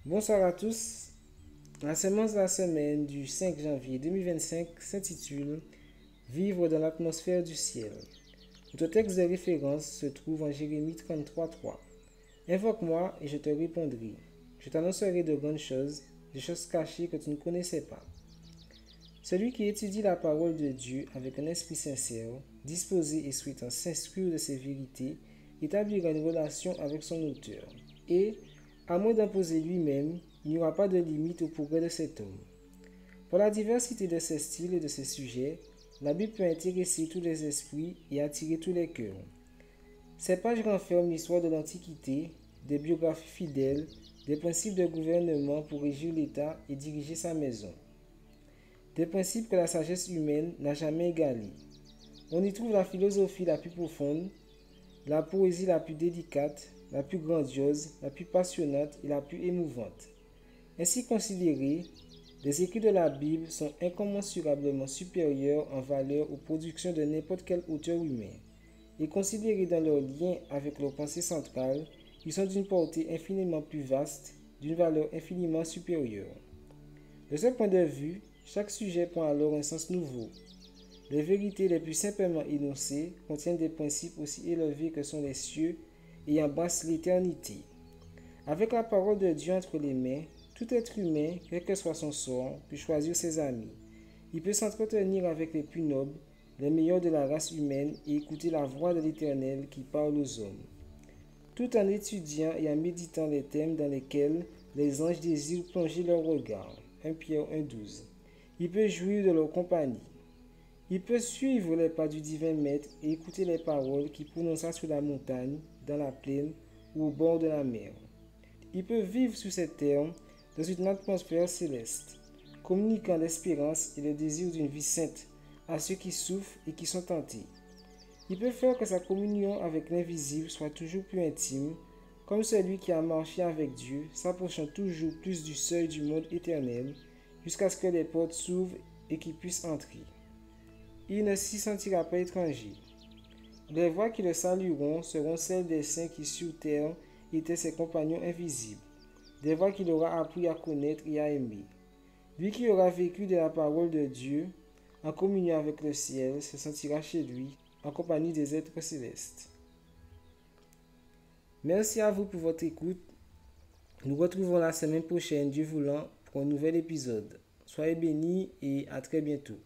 Bonsoir à tous. La sémence de la semaine du 5 janvier 2025 s'intitule Vivre dans l'atmosphère du ciel. Notre texte de référence se trouve en Jérémie 33:3. Invoque-moi et je te répondrai. Je t'annoncerai de grandes choses, des choses cachées que tu ne connaissais pas. Celui qui étudie la parole de Dieu avec un esprit sincère, disposé et souhaitant s'instruire de ses vérités, établira une relation avec son auteur. Et, à moins d'imposer lui-même, il n'y aura pas de limite au progrès de cet homme. Pour la diversité de ses styles et de ses sujets, la Bible peut intéresser tous les esprits et attirer tous les cœurs. Ces pages renferment l'histoire de l'Antiquité, des biographies fidèles, des principes de gouvernement pour régir l'État et diriger sa maison. Des principes que la sagesse humaine n'a jamais égalés. On y trouve la philosophie la plus profonde, la poésie la plus délicate, la plus grandiose, la plus passionnante et la plus émouvante. Ainsi considérés, les écrits de la Bible sont incommensurablement supérieurs en valeur aux productions de n'importe quel auteur humain. Et considérés dans leur lien avec leur pensée centrale, ils sont d'une portée infiniment plus vaste, d'une valeur infiniment supérieure. De ce point de vue, chaque sujet prend alors un sens nouveau. Les vérités les plus simplement énoncées contiennent des principes aussi élevés que sont les cieux et embrassent l'éternité. Avec la parole de Dieu entre les mains, tout être humain, quel que soit son sort, peut choisir ses amis. Il peut s'entretenir avec les plus nobles, les meilleurs de la race humaine et écouter la voix de l'Éternel qui parle aux hommes. Tout en étudiant et en méditant les thèmes dans lesquels les anges désirent plonger leur regard. 1 Pierre 1,12. Il peut jouir de leur compagnie. Il peut suivre les pas du divin maître et écouter les paroles qu'il prononça sur la montagne, dans la plaine ou au bord de la mer. Il peut vivre sur cette terre dans une atmosphère céleste, communiquant l'espérance et le désir d'une vie sainte à ceux qui souffrent et qui sont tentés. Il peut faire que sa communion avec l'invisible soit toujours plus intime, comme celui qui a marché avec Dieu, s'approchant toujours plus du seuil du monde éternel, jusqu'à ce que les portes s'ouvrent et qu'il puisse entrer. Il ne s'y sentira pas étranger. Les voix qui le salueront seront celles des saints qui sur terre étaient ses compagnons invisibles, des voix qu'il aura appris à connaître et à aimer. Lui qui aura vécu de la parole de Dieu, en communion avec le ciel, se sentira chez lui, en compagnie des êtres célestes. Merci à vous pour votre écoute. Nous retrouvons la semaine prochaine, Dieu voulant, pour un nouvel épisode. Soyez bénis et à très bientôt.